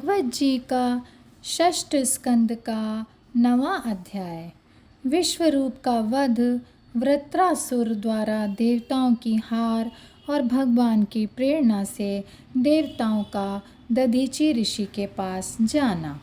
भागवत जी का षष्ठ स्कंद का 9वां अध्याय। विश्वरूप का वध। वृत्रासुर द्वारा देवताओं की हार और भगवान की प्रेरणा से देवताओं का दधीचि ऋषि के पास जाना।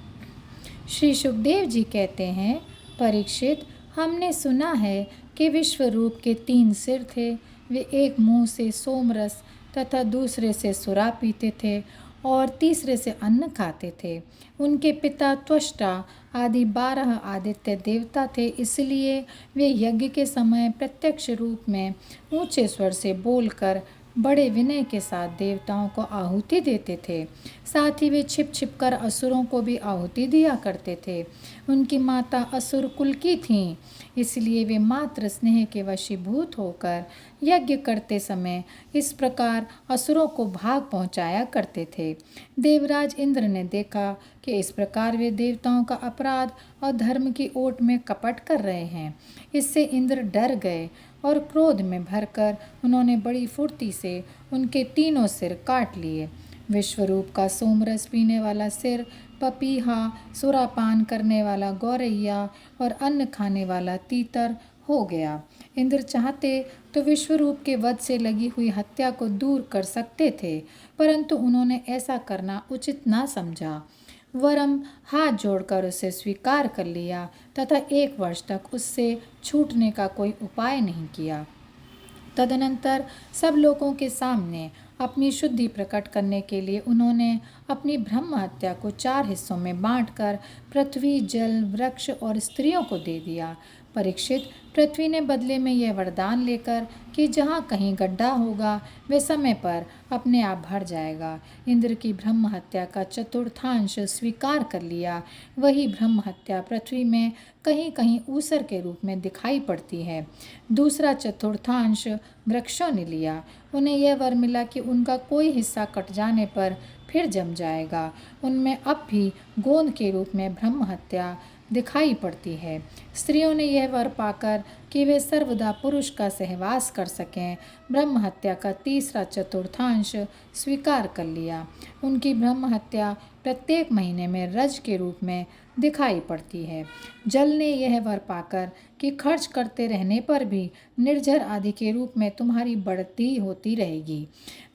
श्री सुखदेव जी कहते हैं, परीक्षित, हमने सुना है कि विश्वरूप के 3 सिर थे। वे एक मुंह से सोमरस तथा दूसरे से सुरा पीते थे और तीसरे से अन्न खाते थे। उनके पिता त्वष्टा आदि 12 आदित्य देवता थे, इसलिए वे यज्ञ के समय प्रत्यक्ष रूप में ऊंचे स्वर से बोलकर बड़े विनय के साथ देवताओं को आहुति देते थे। साथ ही वे छिप छिप कर असुरों को भी आहुति दिया करते थे। उनकी माता असुर कुल की थीं, इसलिए वे मातृ स्नेह के वशीभूत होकर यज्ञ करते समय इस प्रकार असुरों को भाग पहुंचाया करते थे। देवराज इंद्र ने देखा कि इस प्रकार वे देवताओं का अपराध और धर्म की ओट में कपट कर रहे हैं। इससे इंद्र डर गए और क्रोध में भरकर उन्होंने बड़ी फुर्ती से उनके 3 सिर काट लिए। विश्वरूप का सोमरस पीने वाला सिर पपीहा, सुरापान करने वाला गौरैया और अन्न खाने वाला तीतर हो गया। इंद्र चाहते तो विश्वरूप के वध से लगी हुई हत्या को दूर कर सकते थे, परंतु उन्होंने ऐसा करना उचित ना समझा। वरम हाथ जोड़कर उसे स्वीकार कर लिया तथा 1 वर्ष तक उससे छूटने का कोई उपाय नहीं किया। तदनंतर सब लोगों के सामने अपनी शुद्धि प्रकट करने के लिए उन्होंने अपनी ब्रह्म हत्या को 4 हिस्सों में बांटकर पृथ्वी, जल, वृक्ष और स्त्रियों को दे दिया। परीक्षित, पृथ्वी ने बदले में यह वरदान लेकर कि जहाँ कहीं गड्ढा होगा वे समय पर अपने आप भर जाएगा, इंद्र की ब्रह्म हत्या का चतुर्थांश स्वीकार कर लिया। वही ब्रह्म हत्या पृथ्वी में कहीं कहीं ऊसर के रूप में दिखाई पड़ती है। दूसरा चतुर्थांश वृक्षों ने लिया। उन्हें यह वर मिला कि उनका कोई हिस्सा कट जाने पर फिर जम जाएगा। उनमें अब भी गोंद के रूप में ब्रह्म हत्या दिखाई पड़ती है। स्त्रियों ने यह वर पाकर कि वे सर्वदा पुरुष का सहवास कर सकें, ब्रह्म हत्या का तीसरा चतुर्थांश स्वीकार कर लिया। उनकी ब्रह्म हत्या प्रत्येक महीने में रज के रूप में दिखाई पड़ती है। जल ने यह वर पाकर कि खर्च करते रहने पर भी निर्झर आदि के रूप में तुम्हारी बढ़ती होती रहेगी,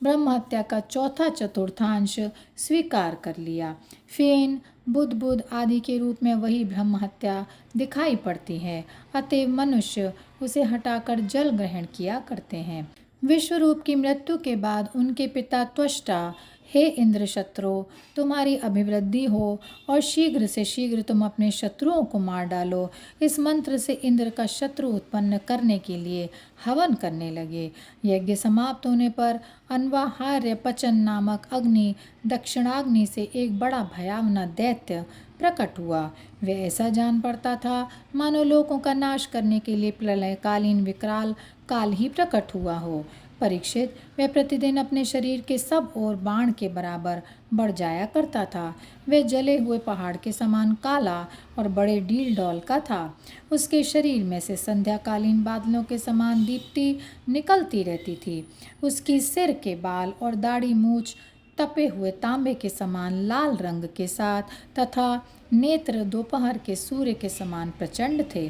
ब्रह्म हत्या का चौथा चतुर्थांश स्वीकार कर लिया। फेन, बुद्ध आदि के रूप में वही ब्रह्म हत्या दिखाई पड़ती है, अतएव मनुष्य उसे हटाकर जल ग्रहण किया करते हैं। विश्वरूप की मृत्यु के बाद उनके पिता त्वष्टा, हे इंद्र शत्रु, तुम्हारी अभिवृद्धि हो और शीघ्र से शीघ्र तुम अपने शत्रुओं को मार डालो, इस मंत्र से इंद्र का शत्रु उत्पन्न करने के लिए हवन करने लगे। यज्ञ समाप्त होने पर अन्वाहार्य पचन नामक अग्नि, दक्षिणाग्नि से एक बड़ा भयावना दैत्य प्रकट हुआ। वे ऐसा जान पड़ता था मानो लोगों का नाश करने के लिए प्रलयकालीन विकराल काल ही प्रकट हुआ हो। परीक्षित, वह प्रतिदिन अपने शरीर के सब ओर बाण के बराबर बढ़ जाया करता था। वह जले हुए पहाड़ के समान काला और बड़े डील डौल का था। उसके शरीर में से संध्याकालीन बादलों के समान दीप्ति निकलती रहती थी। उसकी सिर के बाल और दाढ़ी मूछ तपे हुए तांबे के समान लाल रंग के साथ तथा नेत्र दोपहर के सूर्य के समान प्रचंड थे।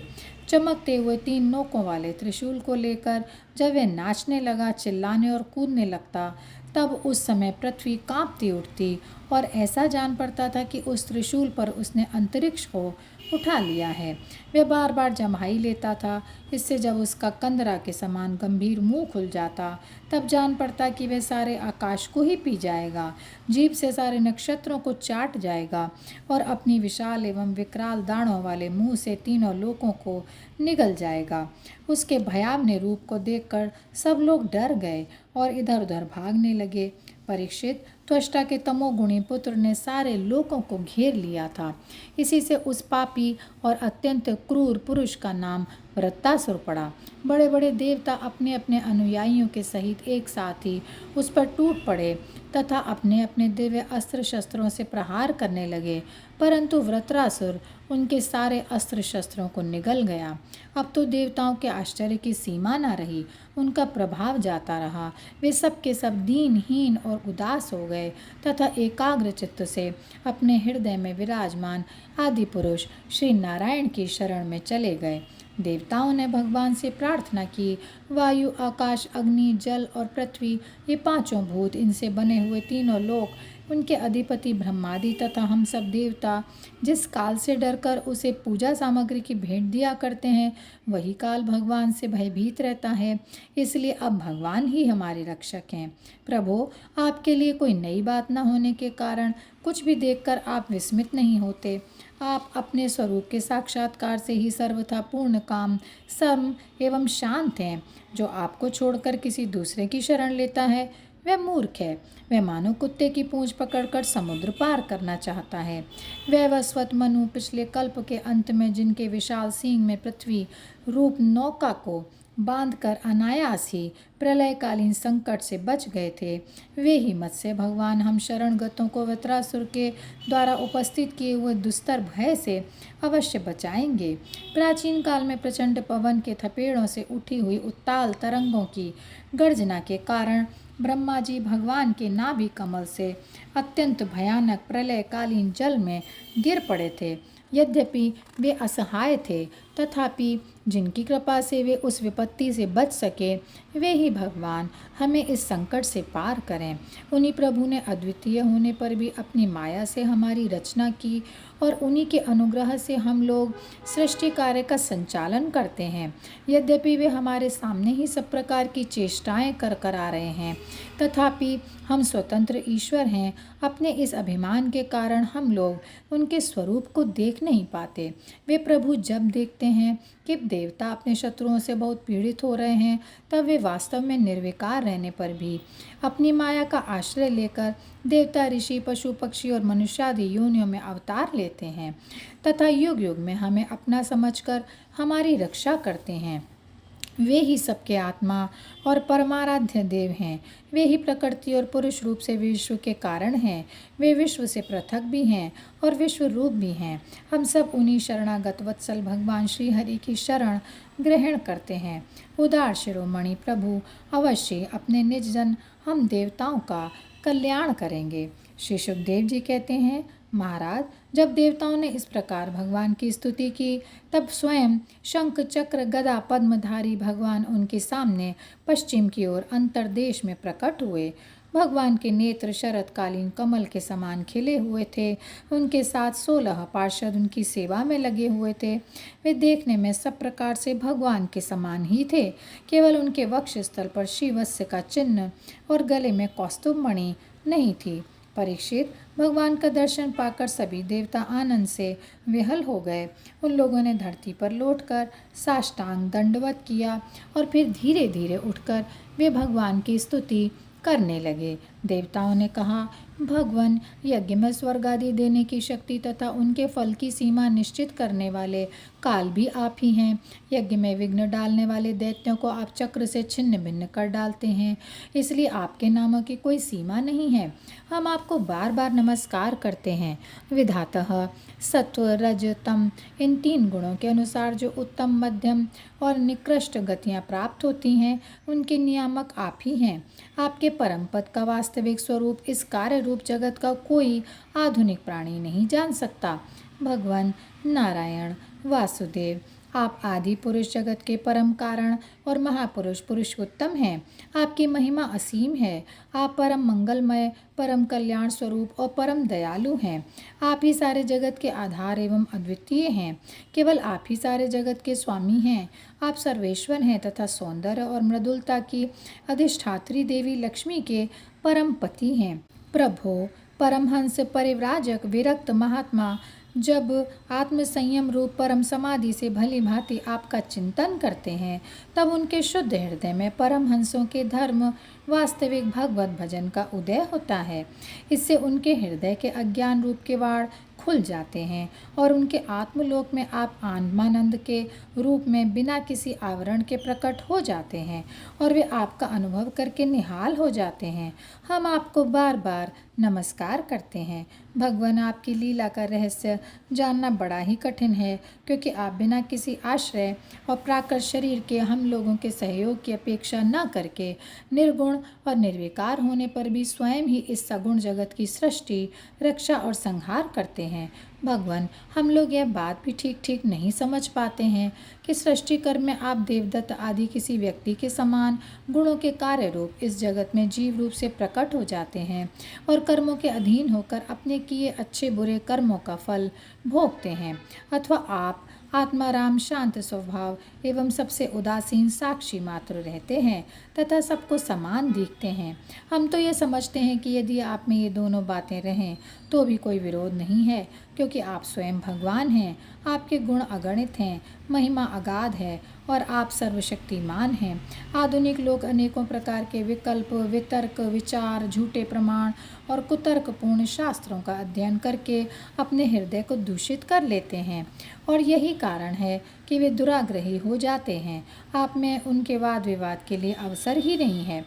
चमकते हुए 3 नोकों वाले त्रिशूल को लेकर जब वह नाचने लगा, चिल्लाने और कूदने लगता, तब उस समय पृथ्वी कांपती उठती और ऐसा जान पड़ता था कि उस त्रिशूल पर उसने अंतरिक्ष को उठा लिया है। वह बार बार जम्हाई लेता था। इससे जब उसका कंदरा के समान गंभीर मुंह खुल जाता, तब जान पड़ता कि वह सारे आकाश को ही पी जाएगा, जीभ से सारे नक्षत्रों को चाट जाएगा और अपनी विशाल एवं विकराल दाढ़ों वाले मुंह से 3 लोकों को निगल जाएगा। उसके भयावने रूप को देखकर सब लोग डर गए और इधर उधर भागने लगे। परीक्षित, त्वष्टा के तमोगुणी पुत्र ने सारे लोकों को घेर लिया था। इसी से उस पापी और अत्यंत क्रूर पुरुष का नाम वृत्तासुर पड़ा। बड़े बड़े देवता अपने अपने अनुयायियों के सहित एक साथ ही उस पर टूट पड़े तथा अपने अपने दिव्य अस्त्र शस्त्रों से प्रहार करने लगे, परंतु वृत्रासुर उनके सारे अस्त्र शस्त्रों को निगल गया। अब तो देवताओं के आश्चर्य की सीमा न रही, उनका प्रभाव जाता रहा। वे सब के सब दीनहीन और उदास हो गए तथा एकाग्र चित्त से अपने हृदय में विराजमान आदि पुरुष श्री नारायण की शरण में चले गए। देवताओं ने भगवान से प्रार्थना की, वायु, आकाश, अग्नि, जल और पृथ्वी, ये पांचों भूत, इनसे बने हुए तीनों लोक, उनके अधिपति ब्रह्मादि तथा हम सब देवता जिस काल से डरकर उसे पूजा सामग्री की भेंट दिया करते हैं, वही काल भगवान से भयभीत रहता है। इसलिए अब भगवान ही हमारे रक्षक हैं। प्रभो, आपके लिए कोई नई बात न होने के कारण कुछ भी देखकर आप विस्मित नहीं होते। आप अपने स्वरूप के साक्षात्कार से ही सर्वथा पूर्ण काम, सम एवं शांत हैं। जो आपको छोड़कर किसी दूसरे की शरण लेता है वह मूर्ख है। वह मानो कुत्ते की पूंछ पकड़कर समुद्र पार करना चाहता है। वैवस्वत मनु पिछले कल्प के अंत में जिनके विशाल सींग में पृथ्वी रूप नौका को बांधकर अनायास ही प्रलयकालीन संकट से बच गए थे, वे ही मत्स्य भगवान हम शरणगतों को वृत्रासुर के द्वारा उपस्थित किए हुए दुस्तर भय से अवश्य बचाएंगे। प्राचीन काल में प्रचंड पवन के थपेड़ों से उठी हुई उत्ताल तरंगों की गर्जना के कारण ब्रह्मा जी भगवान के नाभि कमल से अत्यंत भयानक प्रलयकालीन जल में गिर पड़े थे। यद्यपि वे असहाय थे, तथापि जिनकी कृपा से वे उस विपत्ति से बच सके, वे ही भगवान हमें इस संकट से पार करें। उन्हीं प्रभु ने अद्वितीय होने पर भी अपनी माया से हमारी रचना की और उन्हीं के अनुग्रह से हम लोग सृष्टि कार्य का संचालन करते हैं। यद्यपि वे हमारे सामने ही सब प्रकार की चेष्टाएं कर आ रहे हैं, तथापि हम स्वतंत्र ईश्वर हैं। अपने इस अभिमान के कारण हम लोग उनके स्वरूप को देख नहीं पाते। वे प्रभु जब देखते हैं कि देवता अपने शत्रुओं से बहुत पीड़ित हो रहे हैं, तब वे वास्तव में निर्विकार रहने पर भी अपनी माया का आश्रय लेकर देवता, ऋषि, पशु, पक्षी और मनुष्यादि योनियों में अवतार लेते हैं तथा युग युग में हमें अपना समझकर हमारी रक्षा करते हैं। वे ही सबके आत्मा और परमाराध्य देव हैं। वे ही प्रकृति और पुरुष रूप से विश्व के कारण हैं। वे विश्व से पृथक भी हैं और विश्व रूप भी हैं। हम सब उन्हीं शरणागत वत्सल भगवान श्री हरि की शरण ग्रहण करते हैं। उदार शिरोमणि प्रभु अवश्य अपने निज जन हम देवताओं का कल्याण करेंगे। श्री सुखदेव जी कहते हैं, महाराज, जब देवताओं ने इस प्रकार भगवान की स्तुति की, तब स्वयं शंख, चक्र, गदा, पद्मधारी भगवान उनके सामने पश्चिम की ओर अंतर्देश में प्रकट हुए। भगवान के नेत्र शरतकालीन कमल के समान खिले हुए थे। उनके साथ 16 पार्षद उनकी सेवा में लगे हुए थे। वे देखने में सब प्रकार से भगवान के समान ही थे। केवल उनके वक्ष स्थल पर श्रीवत्स का चिन्ह और गले में कौस्तुभ मणि नहीं थी। परीक्षित, भगवान का दर्शन पाकर सभी देवता आनंद से विहल हो गए। उन लोगों ने धरती पर लौटकर साष्टांग दंडवत किया और फिर धीरे धीरे उठकर वे भगवान की स्तुति करने लगे। देवताओं ने कहा, भगवान, यज्ञ में स्वर्ग आदि देने की शक्ति तथा उनके फल की सीमा निश्चित करने वाले काल भी आप ही हैं। यज्ञ में विघ्न डालने वाले दैत्यों को आप चक्र से छिन्न भिन्न कर डालते हैं, इसलिए आपके नामों की कोई सीमा नहीं है। हम आपको बार बार नमस्कार करते हैं। विधातः सत्व, रज, तम, इन 3 गुणों के अनुसार जो उत्तम, मध्यम और निकृष्ट गतियाँ प्राप्त होती हैं, उनके नियामक आप ही हैं। आपके परम पद का वास्तविक स्वरूप इस कार्य रूप जगत का कोई आधुनिक प्राणी नहीं जान सकता। भगवान नारायण वासुदेव, आप आदि पुरुष, जगत के परम कारण और महापुरुष पुरुषोत्तम हैं। आपकी महिमा असीम है। आप परम मंगलमय, परम कल्याण स्वरूप और परम दयालु हैं। आप ही सारे जगत के आधार एवं अद्वितीय हैं। केवल आप ही सारे जगत के स्वामी हैं। आप सर्वेश्वर हैं तथा सौंदर्य और मृदुलता की अधिष्ठात्री देवी लक्ष्मी के परम पति हैं। प्रभो, परमहंस, परिव्राजक, विरक्त महात्मा जब आत्म संयम रूप परम समाधि से भली भांति आपका चिंतन करते हैं, तब उनके शुद्ध हृदय में परमहंसों के धर्म वास्तविक भगवत भजन का उदय होता है। इससे उनके हृदय के अज्ञान रूप किवाड़ खुल जाते हैं और उनके आत्मलोक में आप आत्मानंद के रूप में बिना किसी आवरण के प्रकट हो जाते हैं और वे आपका अनुभव करके निहाल हो जाते हैं। हम आपको बार बार नमस्कार करते हैं। भगवान, आपकी लीला का रहस्य जानना बड़ा ही कठिन है, क्योंकि आप बिना किसी आश्रय और प्राकृत शरीर के हम लोगों के सहयोग की अपेक्षा न करके निर्गुण और निर्विकार होने पर भी स्वयं ही इस सगुण जगत की सृष्टि, रक्षा और संहार करते हैं। भगवान, हम लोग यह बात भी ठीक ठीक नहीं समझ पाते हैं कि सृष्टि कर्म में आप देवदत्त आदि किसी व्यक्ति के समान गुणों के कार्य रूप इस जगत में जीव रूप से प्रकट हो जाते हैं और कर्मों के अधीन होकर अपने किए अच्छे बुरे कर्मों का फल भोगते हैं, अथवा आप आत्माराम, शांत स्वभाव एवं सबसे उदासीन साक्षी मात्र रहते हैं तथा सबको समान दिखते हैं। हम तो ये समझते हैं कि यदि आप में ये दोनों बातें रहें तो भी कोई विरोध नहीं है, क्योंकि आप स्वयं भगवान हैं, आपके गुण अगणित हैं, महिमा अगाध है और आप सर्वशक्तिमान हैं। आधुनिक लोग अनेकों प्रकार के विकल्प, वितर्क, विचार, झूठे प्रमाण और कुतर्कपूर्ण शास्त्रों का अध्ययन करके अपने हृदय को दूषित कर लेते हैं और यही कारण है कि वे दुराग्रही हो जाते हैं। आप में उनके वाद विवाद के लिए अवसर ही नहीं है।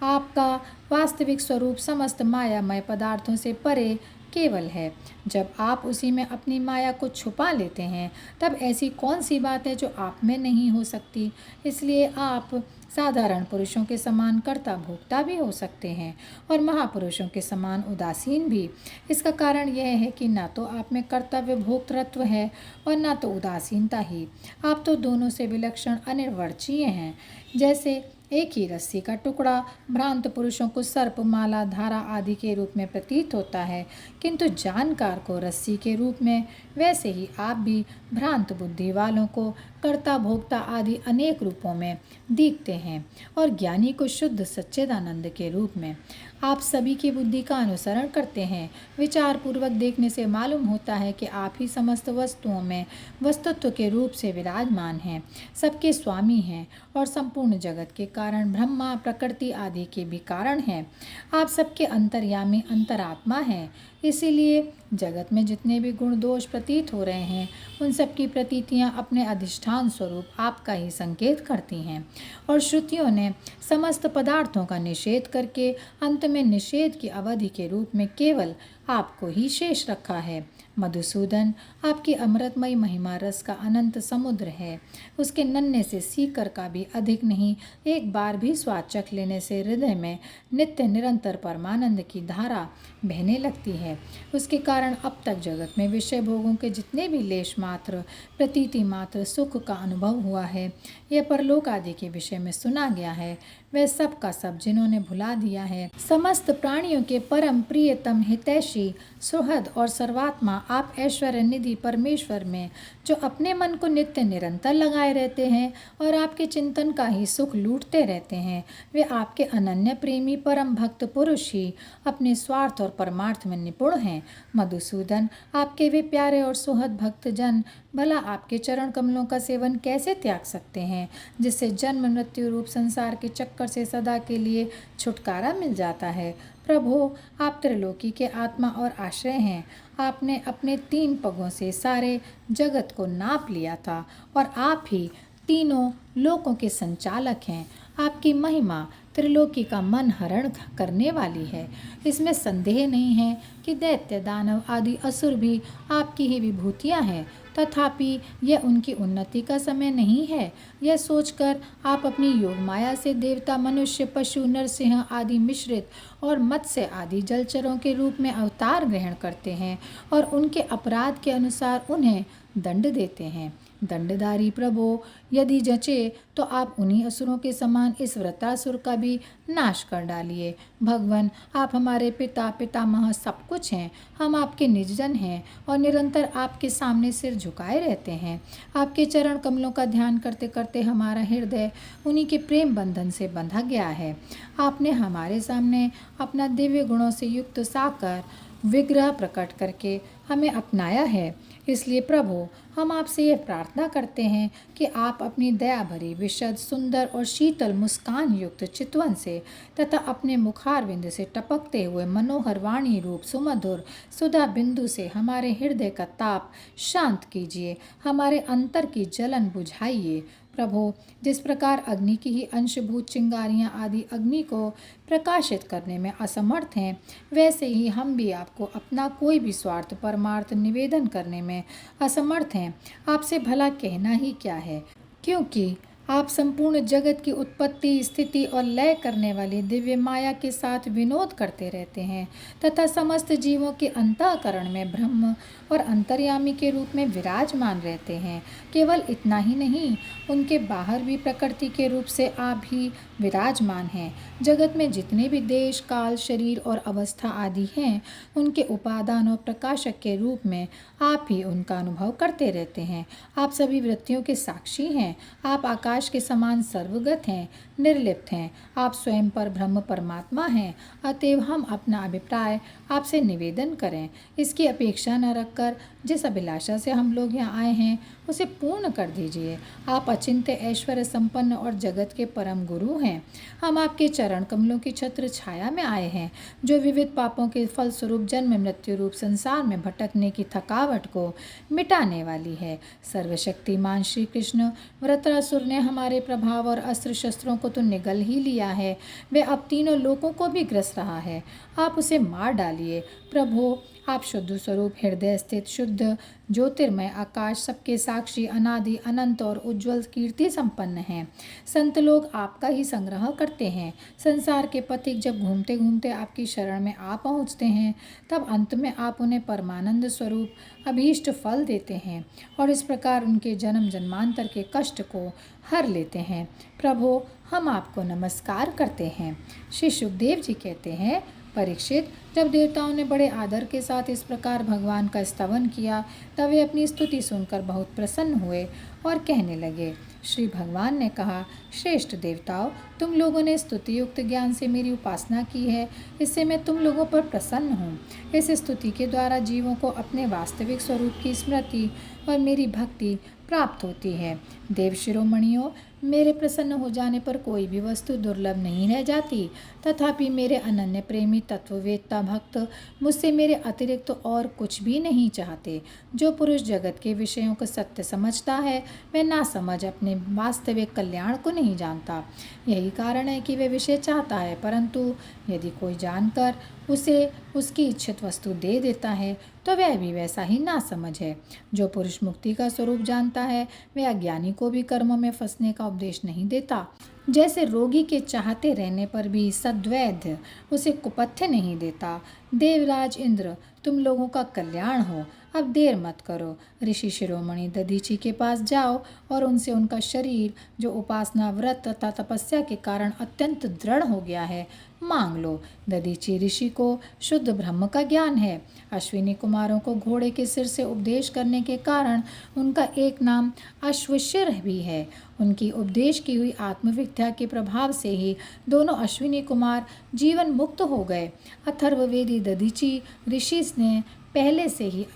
आपका वास्तविक स्वरूप समस्त मायामय पदार्थों से परे केवल है। जब आप उसी में अपनी माया को छुपा लेते हैं तब ऐसी कौन सी बात है जो आप में नहीं हो सकती। इसलिए आप साधारण पुरुषों के समान कर्ता भोक्ता भी हो सकते हैं और महापुरुषों के समान उदासीन भी। इसका कारण यह है कि ना तो आप में कर्तव्य भोक्तृत्व है और ना तो उदासीनता ही। आप तो दोनों से विलक्षण अनिर्वचनीय हैं। जैसे एक ही रस्सी का टुकड़ा भ्रांत पुरुषों को सर्प, माला, धारा आदि के रूप में प्रतीत होता है, किंतु जानकार को रस्सी के रूप में, वैसे ही आप भी भ्रांत बुद्धि वालों को कर्ता भोक्ता आदि अनेक रूपों में दिखते हैं और ज्ञानी को शुद्ध सच्चिदानंद के रूप में। आप सभी की बुद्धि का अनुसरण करते हैं। विचार पूर्वक देखने से मालूम होता है कि आप ही समस्त वस्तुओं में वस्तुत्व के रूप से विराजमान हैं, सबके स्वामी हैं और संपूर्ण जगत के कारण ब्रह्मा, प्रकृति आदि के भी कारण हैं। आप सबके अंतर्यामी अंतरात्मा हैं। इसीलिए जगत में जितने भी गुण दोष प्रतीत हो रहे हैं उन सब की प्रतीतियाँ अपने अधिष्ठान स्वरूप आपका ही संकेत करती हैं और श्रुतियों ने समस्त पदार्थों का निषेध करके अंत में निषेध की अवधि के रूप में केवल आपको ही शेष रखा है। मधुसूदन, आपकी अमृतमयी महिमा रस का अनंत समुद्र है। उसके नन्हे से सीकर का भी अधिक नहीं। एक बार भी स्वाद चख लेने से हृदय में नित्य निरंतर परमानंद की धारा बहने लगती है। उसके कारण अब तक जगत में विषय भोगों के जितने भी लेश मात्र, प्रतीति मात्र सुख का अनुभव हुआ है, यह परलोक आदि के विषय में सुना गया है, वह सब का सब जिन्होंने भुला दिया है। समस्त प्राणियों के परम प्रियतम, हितैषी, सुहृद और सर्वात्मा आप ऐश्वर्य निधि परमेश्वर में, जो अपने मन को नित्य निरंतर लगाए रहते हैं और आपके चिंतन का ही सुख लूटते रहते हैं, वे आपके अनन्य प्रेमी परम भक्त पुरुष ही अपने स्वार्थ और परमार्थ में निपुण हैं। मधुसूदन, आपके वे प्यारे और सुहृद भक्त जन भला आपके चरण कमलों का सेवन कैसे त्याग सकते हैं, जिससे जन्म मृत्यु रूप संसार के चक्कर से सदा के लिए छुटकारा मिल जाता है। प्रभु, आप त्रिलोकी के आत्मा और आश्रय हैं। आपने अपने 3 पगों से सारे जगत को नाप लिया था और आप ही तीनों लोकों के संचालक हैं। आपकी महिमा त्रिलोकी का मन हरण करने वाली है। इसमें संदेह नहीं है कि दैत्य, दानव आदि असुर भी आपकी ही विभूतियाँ हैं। तथापि यह उनकी उन्नति का समय नहीं है। यह सोचकर आप अपनी योग माया से देवता, मनुष्य, पशु, नरसिंह आदि मिश्रित और मत्स्य आदि जलचरों के रूप में अवतार ग्रहण करते हैं और उनके अपराध के अनुसार उन्हें दंड देते हैं। दंडधारी प्रभु, यदि जचे तो आप उन्हीं असुरों के समान इस वृत्रासुर का भी नाश कर डालिए। भगवान, आप हमारे पिता, पितामह सब कुछ हैं। हम आपके निजजन हैं और निरंतर आपके सामने सिर झुकाए रहते हैं। आपके चरण कमलों का ध्यान करते करते हमारा हृदय उन्हीं के प्रेम बंधन से बंधा गया है। आपने हमारे सामने अपना दिव्य गुणों से युक्त साकर विग्रह प्रकट करके हमें अपनाया है। इसलिए प्रभु, हम आपसे यह प्रार्थना करते हैं कि आप अपनी दया भरी विशद सुंदर और शीतल मुस्कान युक्त चितवन से तथा अपने मुखारविंद से टपकते हुए मनोहर वाणी रूप सुमधुर सुधा बिंदु से हमारे हृदय का ताप शांत कीजिए, हमारे अंतर की जलन बुझाइए। प्रभु, जिस प्रकार अग्नि की ही अंशभूत चिंगारियां आदि अग्नि को प्रकाशित करने में असमर्थ हैं, वैसे ही हम भी आपको अपना कोई भी स्वार्थ परमार्थ निवेदन करने में असमर्थ हैं। आपसे भला कहना ही क्या है, क्योंकि आप संपूर्ण जगत की उत्पत्ति, स्थिति और लय करने वाली दिव्य माया के साथ विनोद करते रहते हैं तथा समस्त जीवों के अंतःकरण में ब्रह्म और अंतर्यामी के रूप में विराजमान रहते हैं। केवल इतना ही नहीं, उनके बाहर भी प्रकृति के रूप से आप ही विराजमान हैं। जगत में जितने भी देश, काल, शरीर और अवस्था आदि हैं, उनके उपादान और प्रकाशक के रूप में आप ही उनका अनुभव करते रहते हैं। आप सभी वृत्तियों के साक्षी हैं। आप आकाश के समान सर्वगत हैं, निर्लिप्त हैं। आप स्वयं पर ब्रह्म परमात्मा हैं। अतएव हम अपना अभिप्राय आपसे निवेदन करें, इसकी अपेक्षा न रखकर जिस अभिलाषा से हम लोग यहाँ आए हैं उसे पूर्ण कर दीजिए। आप अचिंत्य ऐश्वर्य संपन्न और जगत के परम गुरु हैं। हम आपके चरण कमलों की छत्र छाया में आए हैं, जो विविध पापों के फलस्वरूप जन्म मृत्यु रूप संसार में भटकने की थकावट को मिटाने वाली है। सर्वशक्तिमान श्री कृष्ण, वृत्रासुर ने हमारे प्रभाव और अस्त्र शस्त्रों को तो निगल ही लिया है, वह अब तीनों लोकों को भी ग्रस रहा है। आप उसे मार डालिए। प्रभु, आप शुद्ध स्वरूप हृदय स्थित शुद्ध ज्योतिर्मय आकाश, सबके साक्षी, अनादि अनंत और उज्ज्वल कीर्ति संपन्न हैं। संत लोग आपका ही संग्रह करते हैं। संसार के पथिक जब घूमते घूमते आपकी शरण में आ पहुँचते हैं, तब अंत में आप उन्हें परमानंद स्वरूप अभीष्ट फल देते हैं और इस प्रकार उनके जन्म जन्मांतर के कष्ट को हर लेते हैं। प्रभु, हम आपको नमस्कार करते हैं। श्री सुखदेव जी कहते हैं, परीक्षित, जब देवताओं ने बड़े आदर के साथ इस प्रकार भगवान का स्तवन किया, तब वे अपनी स्तुति सुनकर बहुत प्रसन्न हुए और कहने लगे। श्री भगवान ने कहा, श्रेष्ठ देवताओं, तुम लोगों ने स्तुति युक्त ज्ञान से मेरी उपासना की है, इससे मैं तुम लोगों पर प्रसन्न हूँ। इस स्तुति के द्वारा जीवों को अपने वास्तविक स्वरूप की स्मृति और मेरी भक्ति प्राप्त होती है। देव शिरोमणियों, मेरे प्रसन्न हो जाने पर कोई भी वस्तु दुर्लभ नहीं रह जाती। तथापि मेरे अनन्य प्रेमी तत्ववेत्ता भक्त मुझसे मेरे अतिरिक्त और कुछ भी नहीं चाहते। जो पुरुष जगत के विषयों को सत्य समझता है, वह ना समझ अपने वास्तविक कल्याण को नहीं जानता। यही कारण है कि वह विषय चाहता है, परंतु यदि कोई जानकर उसे उसकी इच्छित वस्तु दे देता है, तो वह भी वैसा ही ना समझ है। जो पुरुष मुक्ति का स्वरूप जानता है, वह अज्ञानी को भी कर्मों में फंसने का उपदेश नहीं देता। जैसे रोगी के चाहते रहने पर भी सद्वैद्य उसे कुपथ्य नहीं देता। देवराज इंद्र, तुम लोगों का कल्याण हो, अब देर मत करो। ऋषि शिरोमणि दधीची के पास जाओ और उनसे उनका शरीर, जो उपासना, व्रत तथा तपस्या के कारण अत्यंत दृढ़ हो गया है, मांग लो। दधीची ऋषि को शुद्ध ब्रह्म का ज्ञान है। अश्विनी कुमारों को घोड़े के सिर से उपदेश करने के कारण उनका एक नाम अश्वशिर भी है। उनकी उपदेश की हुई आत्मविद्या के प्रभाव से ही दोनों अश्विनी कुमार जीवन मुक्त हो गए। अथर्ववेदी दधीची ऋषि ने पहले से ही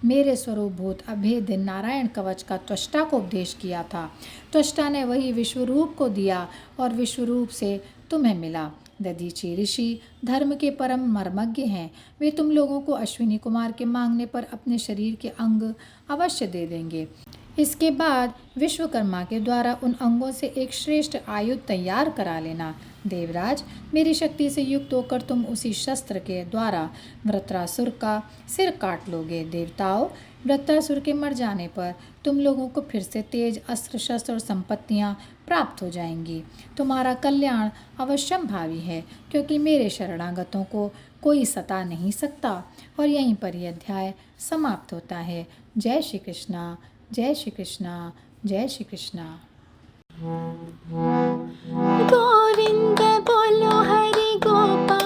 मेरे स्वरूपभूत अभेद्य नारायण कवच का त्वष्टा को उपदेश किया था। त्वष्टा ने वही विश्वरूप को दिया और विश्वरूप से तुम्हें मिला। दधीची ऋषि धर्म के परम मर्मज्ञ हैं। वे तुम लोगों को अश्विनी कुमार के मांगने पर अपने शरीर के अंग अवश्य दे देंगे। इसके बाद विश्वकर्मा के द्वारा उन अंगों से एक श्रेष्ठ आयुध तैयार करा लेना। देवराज, मेरी शक्ति से युक्त होकर तुम उसी शस्त्र के द्वारा वृत्रासुर का सिर काट लोगे। देवताओं, वृत्रासुर के मर जाने पर तुम लोगों को फिर से तेज अस्त्र शस्त्र और संपत्तियाँ प्राप्त हो जाएंगी। तुम्हारा कल्याण अवश्यम भावी है, क्योंकि मेरे शरणागतों को कोई सता नहीं सकता। और यहीं पर यह अध्याय समाप्त होता है। जय श्री कृष्णा, जय श्री कृष्णा, जय श्री कृष्णा। गोविंद बोलो हरि गोपाल।